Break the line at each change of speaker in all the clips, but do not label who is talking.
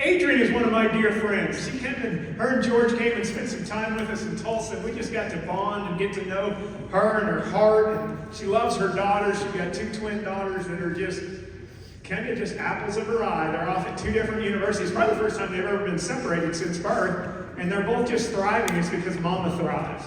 Adrianne is one of my dear friends. Her and George came and spent some time with us in Tulsa, and we just got to bond and get to know her and her heart. And she loves her daughters. She's got 2 twin daughters that are just kind of just apples of her eye. They're off at 2 different universities. Probably the first time they've ever been separated since birth, and they're both just thriving. It's because Mama thrives.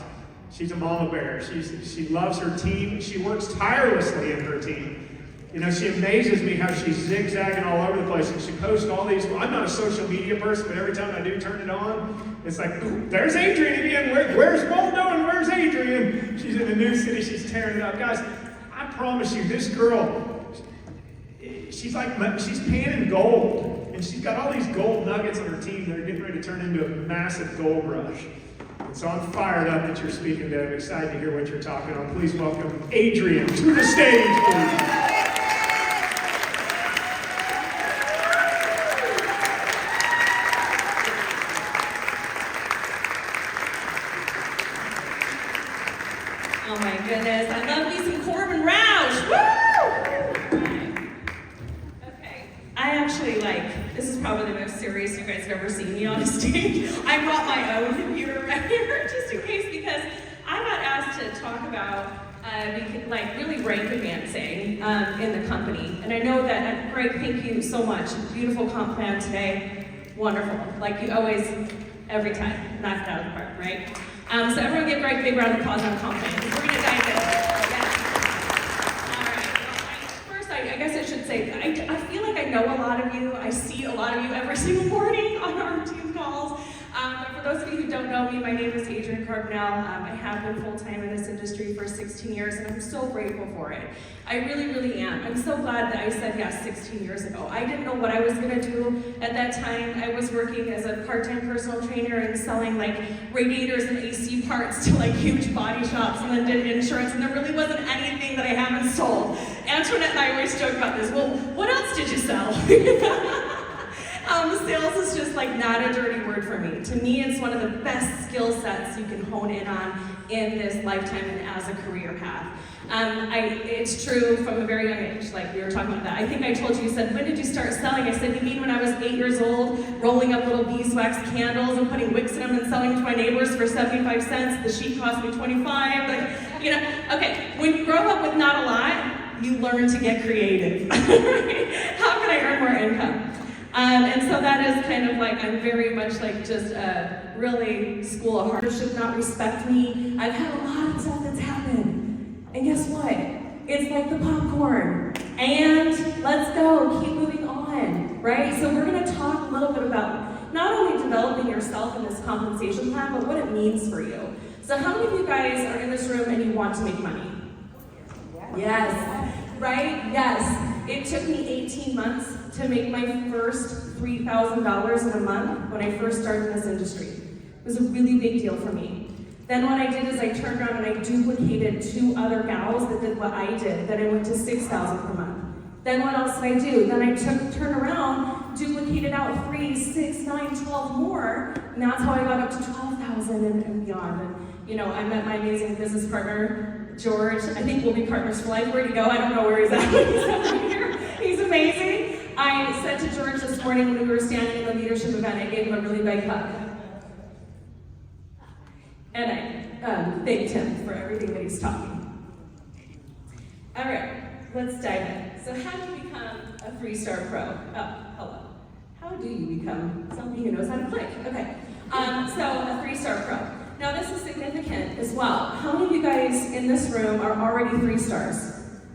She's a mama bear. She loves her team. She works tirelessly in her team. You know, she amazes me how she's zigzagging all over the place, and she posts all these. I'm not a social media person, but every time I do turn it on, it's like, there's Adrianne again. Where's Waldo and where's Adrianne? She's in a new city. She's tearing it up. Guys, I promise you, this girl, she's panning gold, and she's got all these gold nuggets on her team that are getting ready to turn into a massive gold rush. And so I'm fired up that you're speaking to. I'm excited to hear what you're talking on. Please welcome Adrianne to the stage, please.
Oh my goodness, I love me some Corbin Roush, woo! Okay, I actually this is probably the most serious you guys have ever seen me on a stage. I brought my own computer right here just in case, because I got asked to talk about really rank advancing in the company. And I know that, Greg, thank you so much. Beautiful comp plan today, wonderful. Like you always, every time, knock it out of the park, right? So everyone give Greg a big round of applause on comp plan. We're gonna dive in. Yeah. All right. Well, first, I guess I should say, I feel like I know a lot of you. I see a lot of you every single morning on our team calls. But for those of you who don't know me, my name is Adrianne Carbonell. I have been full-time in this industry for 16 years, and I'm so grateful for it. I really, really am. I'm so glad that I said yes 16 years ago. I didn't know what I was going to do at that time. I was working as a part-time personal trainer and selling radiators and AC parts to huge body shops, and then did insurance, and there really wasn't anything that I haven't sold. Antoinette and I always joke about this. Well, what else did you sell? Sales is just not a dirty word for me. To me, it's one of the best skill sets you can hone in on in this lifetime and as a career path. It's true from a very young age, like we were talking about that. I think I told you, said, when did you start selling? I said, you mean when I was 8 years old, rolling up little beeswax candles and putting wicks in them and selling to my neighbors for 75 cents? The sheet cost me 25. Okay, when you grow up with not a lot, you learn to get creative. How can I earn more income? And so that is kind of I'm very much just really school of hard. Should not respect me. I've had a lot of stuff that's happened. And guess what? It's like the popcorn. And let's go, keep moving on, right? So we're gonna talk a little bit about not only developing yourself in this compensation plan, but what it means for you. So how many of you guys are in this room and you want to make money? Yes, right? Yes. It took me 18 months to make my first $3,000 in a month when I first started in this industry. It was a really big deal for me. Then what I did is I turned around and I duplicated 2 other gals that did what I did. Then I went to $6,000 per month. Then what else did I do? Then I turned around, duplicated out 3, 6, 9, 12 more, and that's how I got up to 12,000 and beyond. And I met my amazing business partner, George. I think we'll be partners for life. Where'd he go? I don't know where he's at. He's over here. He's amazing. I said to George this morning when we were standing in the leadership event, I gave him a really big hug. And I thanked him for everything that he's taught me. All right, let's dive in. So how do you become a 3-star pro? Oh, hello. How do you become somebody who knows how to click? Okay, so a 3-star pro. Now this is significant as well. How many of you guys in this room are already 3 stars?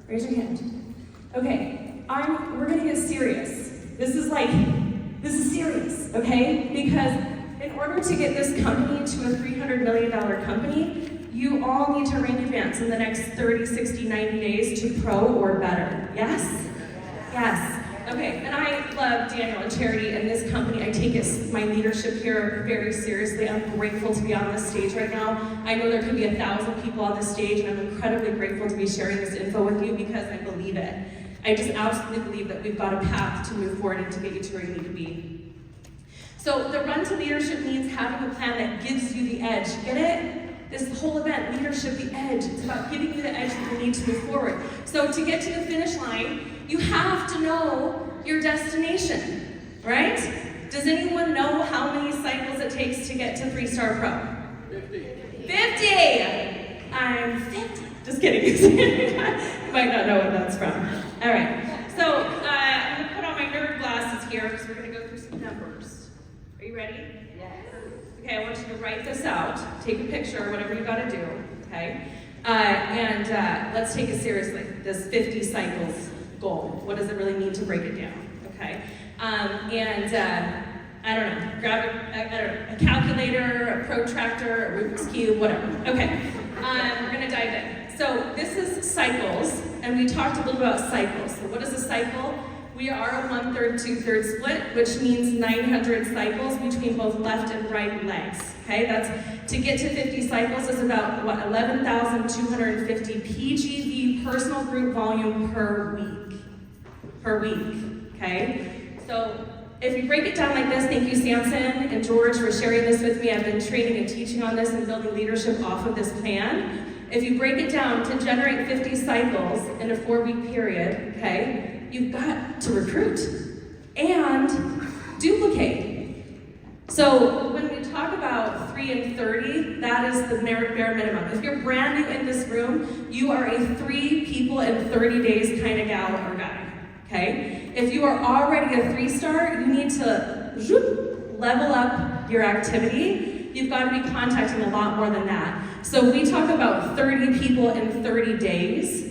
Raise your hand. Okay. We're gonna get serious. This is serious, okay? Because in order to get this company to a $300 million company, you all need to rank advance in the next 30, 60, 90 days to pro or better. Yes? Yes. Okay, and I love Daniel and Charity and this company. I take my leadership here very seriously. I'm grateful to be on this stage right now. I know there could be 1,000 people on this stage, and I'm incredibly grateful to be sharing this info with you because I believe it. I just absolutely believe that we've got a path to move forward and to get you to where you need to be. So the run to leadership means having a plan that gives you the edge. Get it? This whole event, leadership, the edge. It's about giving you the edge that you need to move forward. So to get to the finish line, you have to know your destination, right? Does anyone know how many cycles it takes to get to 3-star pro? 50! I'm 50. Just kidding. You might not know what that's from. All right. So I'm going to put on my nerd glasses here because we're going to go through some numbers. Are you ready? Yes. Okay, I want you to write this out. Take a picture, whatever you got to do. Okay? And let's take it seriously. This 50 cycles goal. What does it really mean to break it down? Okay? I don't know, grab a calculator, a protractor, a Rubik's Cube, whatever. Okay, we're gonna dive in. So this is cycles, and we talked a little about cycles. So what is a cycle? We are a 1/3, 2/3 split, which means 900 cycles between both left and right legs. Okay, that's, to get to 50 cycles is about, 11,250 PGV, personal group volume per week, okay? So, if you break it down like this, thank you Samson and George for sharing this with me. I've been training and teaching on this and building leadership off of this plan. If you break it down to generate 50 cycles in a 4-week period, okay, you've got to recruit and duplicate. So when we talk about 3 and 30, that is the bare minimum. If you're brand new in this room, you are a 3 people in 30 days kind of gal or guy. Okay? If you are already a 3-star, you need to level up your activity. You've got to be contacting a lot more than that. So we talk about 30 people in 30 days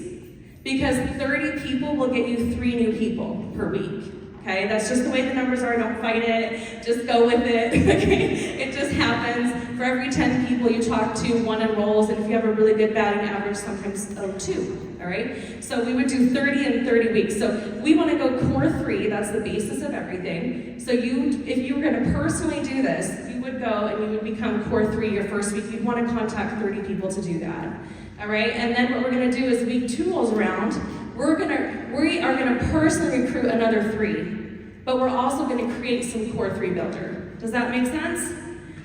because 30 people will get you 3 new people per week. Okay? That's just the way the numbers are. Don't fight it. Just go with it. Okay? It just happens. For every 10 people you talk to, 1 enrolls, and if you have a really good batting average, sometimes 2. All right? So we would do 30 in 30 weeks. So we want to go core 3. That's the basis of everything. So if you were going to personally do this, you would go and you would become core 3 your first week. You'd want to contact 30 people to do that. All right? And then what we're going to do is week 2 rolls around. We are going to personally recruit another 3, but we're also going to create some core 3 builder. Does that make sense?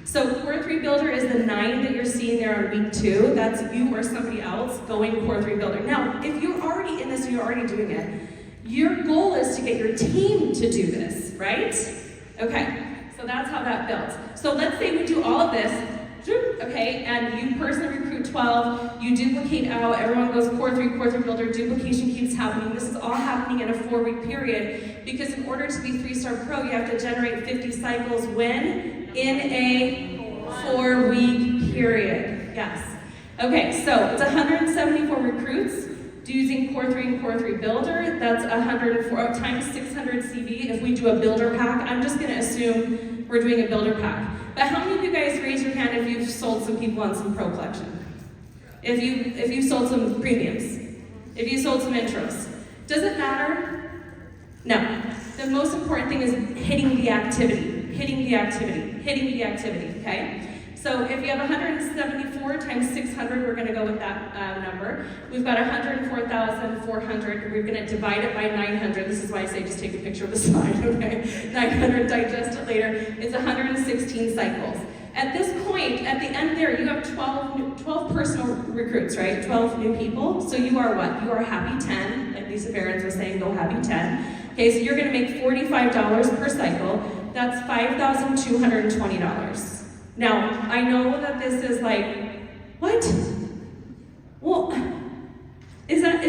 So core 3 builder is the 9 that you're seeing there on week 2. That's you or somebody else going core 3 builder. Now, if you're already in this and you're already doing it, your goal is to get your team to do this, right? Okay, so that's how that builds. So let's say we do all of this, okay, and you personally recruit 12, you duplicate out, everyone goes core 3 builder, duplication keeps happening. This is all happening in a 4-week period because in order to be 3-star pro, you have to generate 50 cycles when? In a 4-week period. Yes. Okay, so it's 174 recruits using core 3 and core 3 builder. That's 104 times 600 CV. If we do a builder pack, I'm just going to assume we're doing a builder pack. But how many of you guys raise your hand if you've sold some people on some pro collection? If you sold some premiums? If you sold some intros? Does it matter? No. The most important thing is hitting the activity. Hitting the activity, okay? So if you have 174 times 600, we're going to go with that number. We've got 104,400. We're going to divide it by 900. This is why I say just take a picture of the slide, okay? 900, digest it later. It's 116 cycles. At this point, at the end there, you have 12 personal recruits, right? 12 new people. So you are what? You are happy 10. Like Lisa Barons was saying, go happy 10. Okay, so you're going to make $45 per cycle. That's $5,220. Now, I know that this is like, what? Well, is that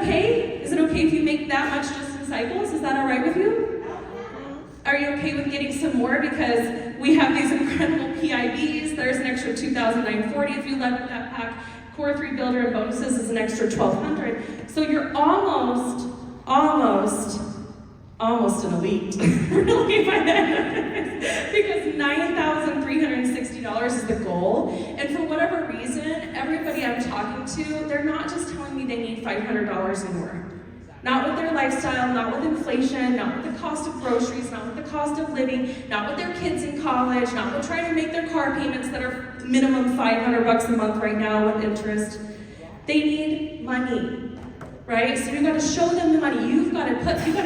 okay? Is it okay if you make that much just in cycles? Is that all right with you? Are you okay with getting some more? Because we have these incredible PIBs. There's an extra $2,940 if you leverage that pack. Core 3 builder and bonuses is an extra $1,200. So you're almost an elite, really, by then. Because $9,360 is the goal. And for whatever reason, everybody I'm talking to, they're not just telling me they need $500 more. Not with their lifestyle, not with inflation, not with the cost of groceries, not with the cost of living, not with their kids in college, not with trying to make their car payments that are minimum $500 a month right now with interest. They need money. Right? So you've got to show them the money. You've got to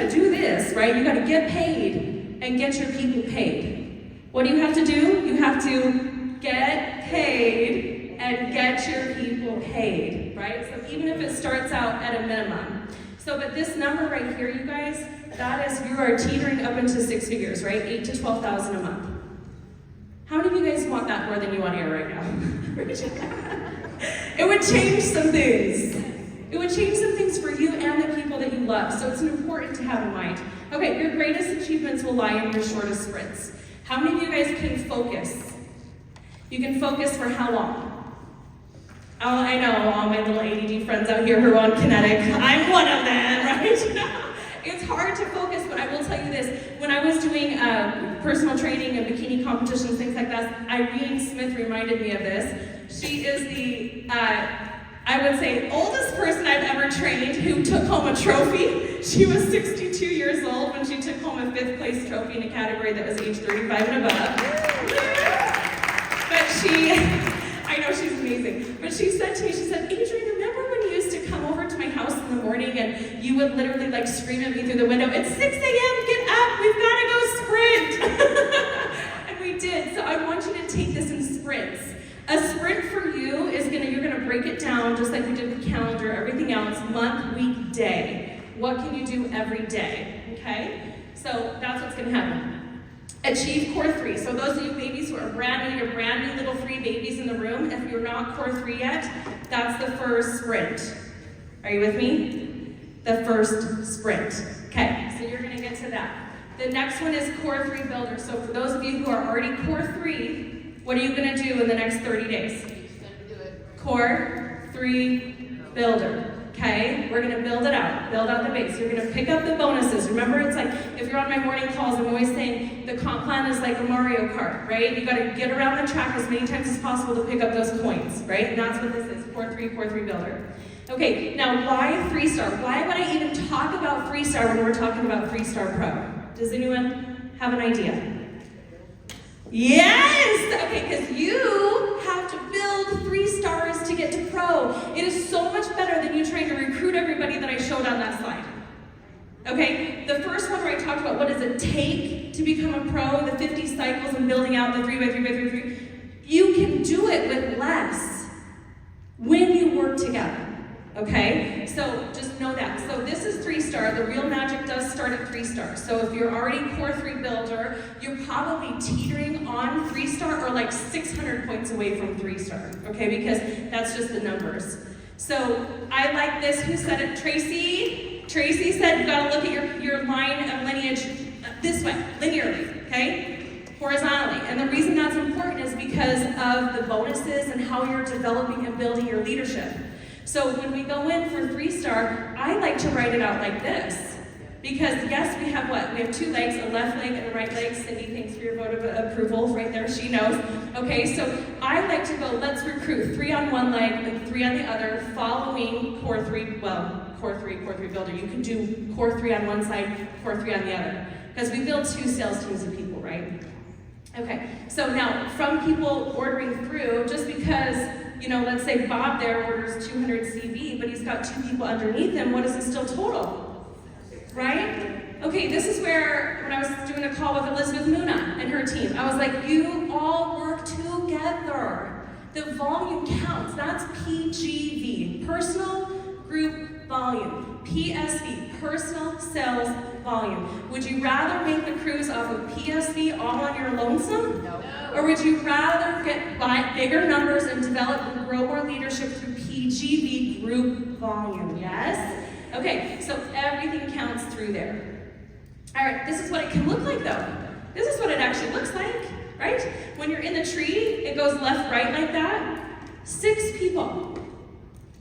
do this, right? You've got to get paid and get your people paid. What do you have to do? You have to get paid and get your people paid, right? So even if it starts out at a minimum. So, but this number right here, you guys, that is, you are teetering up into 6 figures, right? 8 to 12,000 a month. How many of you guys want that more than you want air right now? It would change some things. It would change some things for you and the people that you love. So it's important to have in mind. Okay, your greatest achievements will lie in your shortest sprints. How many of you guys can focus? You can focus for how long? Oh, I know, all my little ADD friends out here who are on kinetic. I'm one of them, right? It's hard to focus, but I will tell you this. When I was doing personal training and bikini competitions, things like that, Irene Smith reminded me of this. She is the, I would say, oldest person I've ever trained who took home a trophy. She was 62 years old when she took home a 5th place trophy in a category that was age 35 and above. But I know she's amazing. But she said to me, she said, Adrianne, remember when you used to come over to my house in the morning and you would literally like scream at me through the window, it's 6 a.m., get up, we've got to go sprint. And we did. So I want you to take this in sprints. A sprint for you is you're gonna break it down just like we did with calendar, everything else, month, week, day. What can you do every day, okay? So that's what's gonna happen. Achieve core 3. So those of you babies who are brand new, you're brand new little 3 babies in the room, if you're not core 3 yet, that's the first sprint. Are you with me? The first sprint. Okay, so you're gonna get to that. The next one is core 3 builder. So for those of you who are already core 3, what are you gonna do in the next 30 days? Core 3 builder. Okay, we're gonna build it out, build out the base. You're gonna pick up the bonuses. Remember, it's like, if you're on my morning calls, I'm always saying the comp plan is like a Mario Kart, right? You gotta get around the track as many times as possible to pick up those coins, right? And that's what this is, core 3 builder. Okay, now why 3-star? Why would I even talk about 3-star when we're talking about 3-star Pro? Does anyone have an idea? Yes! Okay, because you have to build 3 stars to get to pro. It is so much better than you trying to recruit everybody that I showed on that slide. Okay, the first one where I talked about what does it take to become a pro, the 50 cycles and building out the 3x3x3x3, you can do it with less when you work together. Okay, so just know that. So this is 3-star. The real magic does start at 3-star. So if you're already core 3 builder, you're probably teetering on 3-star or like 600 points away from 3-star. Okay, because that's just the numbers. So I like this. Who said it? Tracy? Tracy said you gotta look at your line of lineage this way, linearly, okay? Horizontally. And the reason that's important is because of the bonuses and how you're developing and building your leadership. So when we go in for 3-star, I like to write it out like this. Because yes, we have what? We have 2 legs, a left leg and a right leg. Cindy, thanks for your vote of approval right there, she knows. Okay, so I like to go, let's recruit 3 on one leg and 3 on the other, following core 3, core 3 builder. You can do core 3 on one side, core 3 on the other. Because we build 2 sales teams of people, right? Okay, so now from people ordering through, just because, let's say Bob there orders 200 CV, but he's got 2 people underneath him, what is it still total? Right? Okay, this is where, when I was doing a call with Elizabeth Muna and her team, I was like, you all work together. The volume counts. That's PGV, personal group volume. PSV, personal sales volume. Would you rather make the cruise off of PSV all on your lonesome? No. Or would you rather get bigger numbers and develop and grow more leadership through PGV, group volume? Yes? Okay, so everything counts through there. All right, this is what it can look like though. This is what it actually looks like, right? When you're in the tree, it goes left, right like that. 6 people.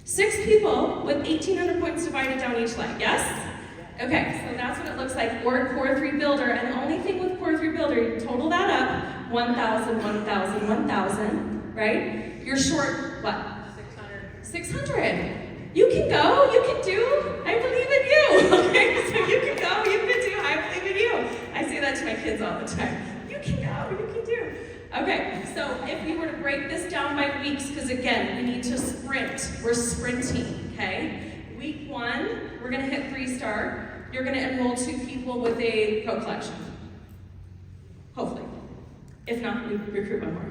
6 people with 1,800 points divided down each leg, yes? Okay, so that's what it looks like for core 3 builder. And the only thing with core 3 builder, you total that up, 1,000, 1,000, 1,000, right? You're short, what? 600. You can go, you can do, I believe in you, okay? So you can go, you can do, I believe in you. I say that to my kids all the time. You can go, you can do. Okay, so if we were to break this down by weeks, because again, we need to sprint. We're sprinting, okay? Week 1, we're gonna hit 3-star. You're gonna enroll 2 people with a pro collection. Hopefully. If not, we recruit 1 more.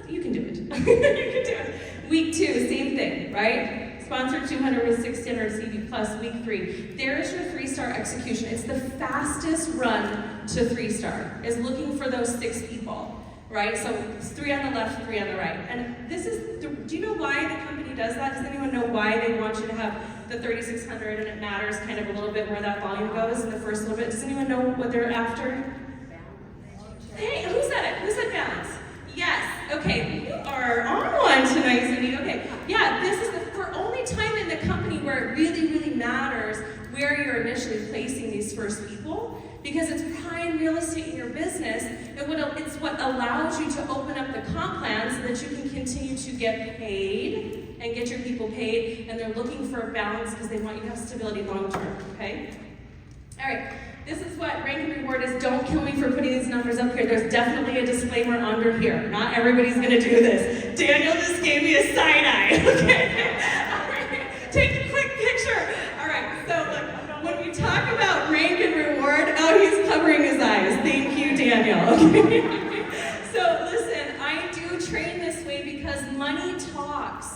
You can do it. You can do it. Week 2, same thing, right? Sponsored 200 with 600 CV plus week 3. There's your 3-star execution. It's the fastest run to 3-star, is looking for those 6 people, right? So it's 3 on the left, 3 on the right. And this is, do you know why the company does that? Does anyone know why they want you to have the 3,600 and it matters kind of a little bit where that volume goes in the first little bit? Does anyone know what they're after? Hey, who said it? Who said balance? Yes. Okay, you are on one tonight, Cindy. Okay. Yeah, this is the only time in the company where it really, really matters where you're initially placing these first people, because it's prime real estate in your business, and it's what allows you to open up the comp plan so that you can continue to get paid and get your people paid, and they're looking for a balance because they want you to have stability long term, okay? All right. This is what rank and reward is. Don't kill me for putting these numbers up here. There's definitely a disclaimer under here. Not everybody's going to do this. Daniel just gave me a side eye. Okay? All right. Take a quick picture. All right. So look, when we talk about rank and reward, oh, he's covering his eyes. Thank you, Daniel. Okay. So listen, I do train this way because money talks.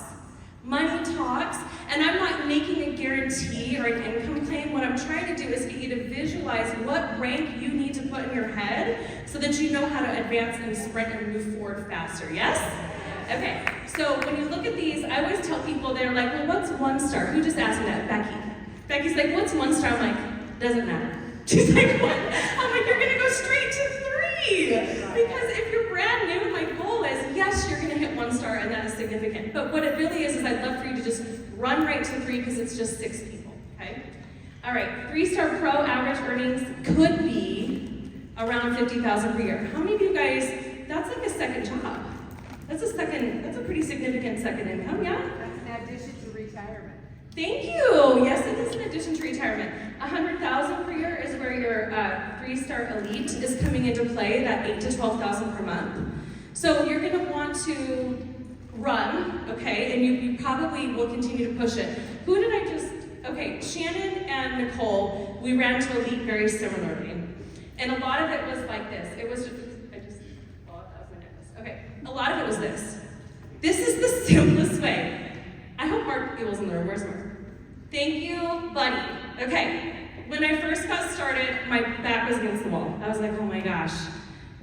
Money talks, and I'm not making a guarantee or an income claim. What I'm trying to do is get you to visualize what rank you need to put in your head so that you know how to advance and sprint and move forward faster, yes? Okay, so when you look at these, I always tell people, they're like, well, what's 1-star? Who just asked me that? Becky. Becky's like, what's 1-star? I'm like, doesn't matter. She's like, what? I'm like, you're gonna go straight to 3. Because if you're brand new, my goal is, yes, you're gonna hit 1-star and that is significant. But what it really is I'd love for you to just run right to 3 because it's just 6 people, okay? All right, 3-star pro average earnings could be around $50,000 per year. How many of you guys, that's like a second job. That's a pretty significant second income, yeah?
That's in addition to retirement.
Thank you. Yes, it is in addition to retirement. $100,000 per year is where your 3-star elite is coming into play, that $8,000 to $12,000 per month. So you're going to want to run, okay, and you probably will continue to push it. Who did I just, okay, Shannon and Nicole, we ran to elite very similarly. And a lot of it was like this. It was just, oh, that was my necklace. Okay, a lot of it was this. This is the simplest way. I hope Mark Eagle's in the room. Where's Mark? Thank you, buddy. Okay, when I first got started, my back was against the wall. I was like, oh my gosh,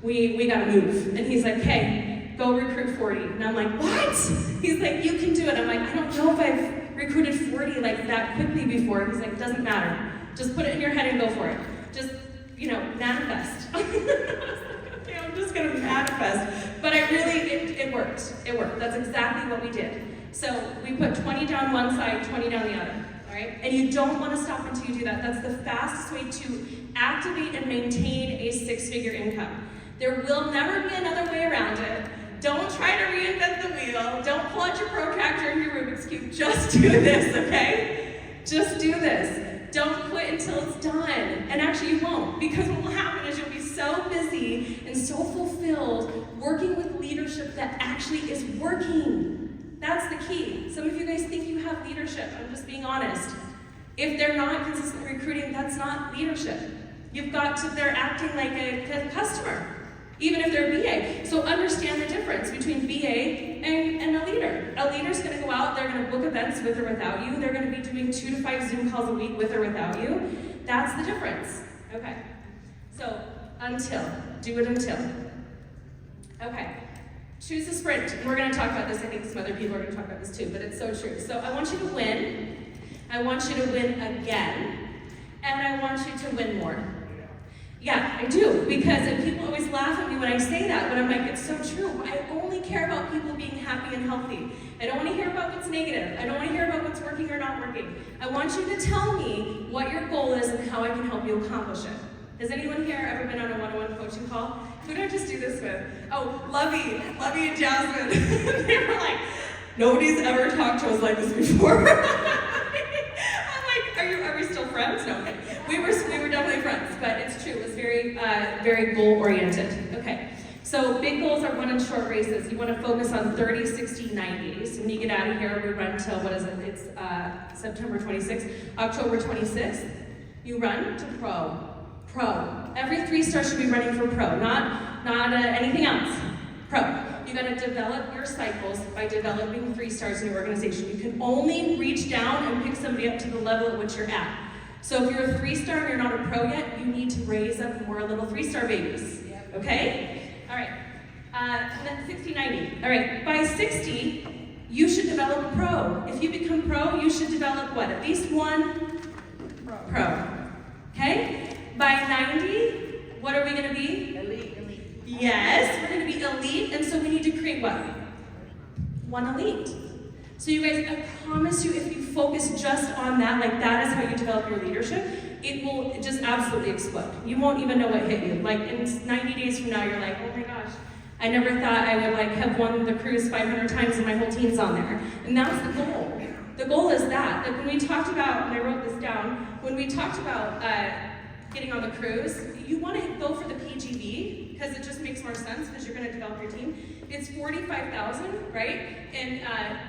we gotta move. And he's like, hey, go recruit 40. And I'm like, what? He's like, you can do it. I'm like, I don't know if I've recruited 40 like that quickly before. He's like, doesn't matter. Just put it in your head and go for it. Just, manifest. Okay, I'm just gonna manifest. But it worked. It worked. That's exactly what we did. So we put 20 down one side, 20 down the other, all right? And you don't want to stop until you do that. That's the fastest way to activate and maintain a 6-figure income. There will never be another way around it. Don't try to reinvent the wheel. Don't pull out your protractor and your Rubik's Cube. Just do this, okay? Just do this. Don't quit until it's done. And actually you won't, because what will happen is you'll be so busy and so fulfilled working with leadership that actually is working. That's the key. Some of you guys think you have leadership. I'm just being honest. If they're not consistently recruiting, that's not leadership. They're acting like a customer, even if they're a BA. So understand the difference between BA and a leader. A leader's gonna go out, they're gonna book events with or without you. They're gonna be doing 2 to 5 Zoom calls a week with or without you. That's the difference. Okay. So do it until. Okay. Choose a sprint. We're going to talk about this. I think some other people are going to talk about this too, but it's so true. So I want you to win. I want you to win again. And I want you to win more. Yeah, I do. Because people always laugh at me when I say that, but I'm like, it's so true. I only care about people being happy and healthy. I don't want to hear about what's negative. I don't want to hear about what's working or not working. I want you to tell me what your goal is and how I can help you accomplish it. Has anyone here ever been on a one-on-one coaching call? Who did I just do this with? Oh, Lovey and Jasmine. They were like, nobody's ever talked to us like this before. I'm like, are we still friends? No, okay. We were definitely friends, but it's true. It was very, very goal-oriented. Okay, so big goals are run in short races. You want to focus on 30, 60, 90s. When you get out of here, we run till, what is it? It's September 26th. October 26th, you run to pro. Pro. Every 3-star should be running for pro, not anything else. Pro. You gotta develop your cycles by developing 3 stars in your organization. You can only reach down and pick somebody up to the level at which you're at. So if you're a 3-star and you're not a pro yet, you need to raise up more little 3-star babies. Okay? All right. And then 60, 90. All right. By 60, you should develop a pro. If you become pro, you should develop what? At least one pro. Okay? By 90, what are we going to be?
Elite.
Yes, we're going to be elite, and so we need to create what? One elite. So you guys, I promise you, if you focus just on that, like that is how you develop your leadership, it will just absolutely explode. You won't even know what hit you. Like in 90 days from now, you're like, oh my gosh, I never thought I would like have won the cruise 500 times and my whole team's on there. And that's the goal. The goal is that. Like when we talked about, and I wrote this down, when we talked about getting on the cruise, you want to go for the PGV because it just makes more sense because you're going to develop your team. It's 45,000, right? And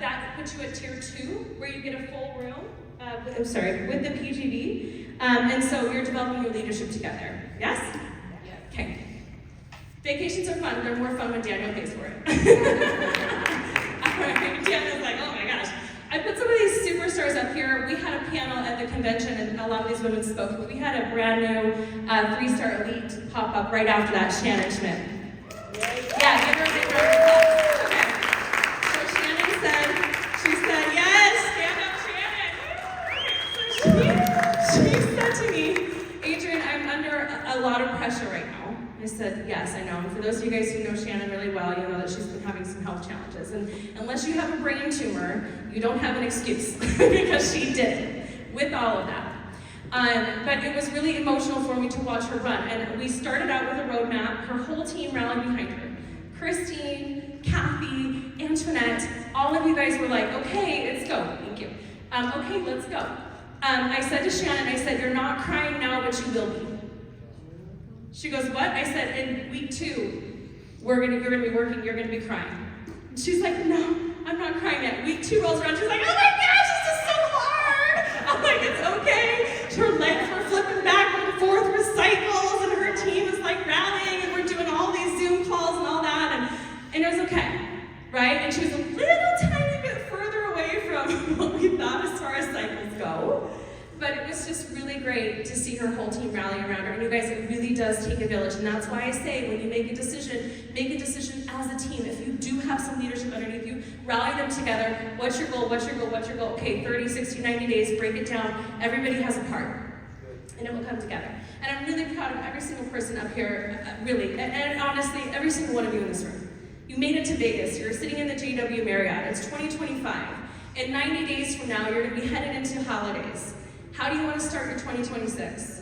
that puts you at tier 2, where you get a full room. With the PGV. And so you're developing your leadership together. Yes? Okay. Vacations are fun. They're more fun when Daniel pays for it. Daniel's like, oh my gosh. I put some of these superstars up here. We had a panel at the convention, and a lot of these women spoke, but we had a brand new 3-star elite pop up right after that, Shannon Schmidt. Yeah, give her a big round of applause. Okay. So Shannon she said, yes, stand up, Shannon. She said to me, Adrianne, I'm under a lot of pressure right now. I said, yes, I know. And for those of you guys who know Shannon really well, you know that she's been having some health challenges. And unless you have a brain tumor, you don't have an excuse because she did with all of that. But it was really emotional for me to watch her run. And we started out with a roadmap. Her whole team rallied behind her. Christine, Kathy, Antoinette, all of you guys were like, okay, let's go. Thank you. Okay, let's go. I said to Shannon, I said, you're not crying now, but you will be. She goes, what? I said, in week 2, you're gonna be working, you're gonna be crying. She's like, no, I'm not crying yet. Week 2 rolls around, she's like, oh my gosh, this is so hard. I'm like, it's okay. Her legs were flipping back and forth with cycles, and her team is like rallying, and we're doing all these Zoom calls and all that, and it was okay, right? And she was a little tiny bit further away from what we thought as far as cycles go. But it was just really great to see her whole team rally around her. And you guys, it really does take a village. And that's why I say, when you make a decision as a team. If you do have some leadership underneath you, rally them together. What's your goal? What's your goal? What's your goal? Okay, 30, 60, 90 days, break it down. Everybody has a part. And it will come together. And I'm really proud of every single person up here, really. And honestly, every single one of you in this room. You made it to Vegas. You're sitting in the JW Marriott. It's 2025. In 90 days from now, you're going to be headed into holidays. How do you want to start your 2026?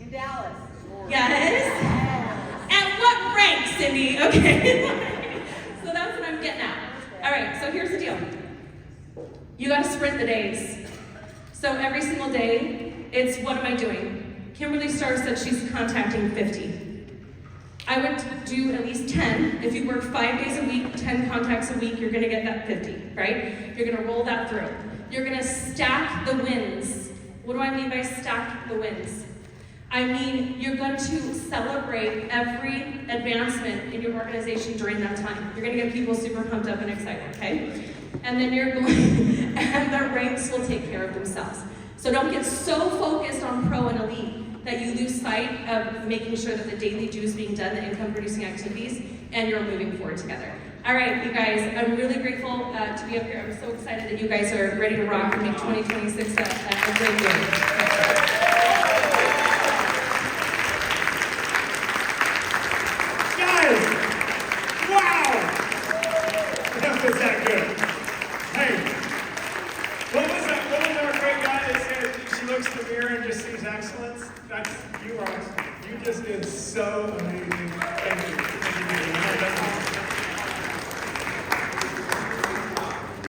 In Dallas.
Yes? At what rank, Cindy? Okay. So that's what I'm getting at. All right, so here's the deal. You got to sprint the days. So every single day, it's what am I doing? Kimberly Starr said she's contacting 50. I would do at least 10. If you work 5 days a week, 10 contacts a week, you're going to get that 50, right? You're going to roll that through. You're going to stack the wins. What do I mean by stack the wins? I mean, you're going to celebrate every advancement in your organization during that time. You're going to get people super pumped up and excited, okay? And then you're going, and the ranks will take care of themselves. So don't get so focused on pro and elite that you lose sight of making sure that the daily dues being done, the income producing activities, and you're moving forward together. All right, you guys, I'm really grateful to be up here. I'm so excited that you guys are ready to rock and make 2026 a great year.
Guys, wow! That was that good. Hey, what was our great guy that said she looks in the mirror and just sees excellence? That's you, Ross. You just did so amazing.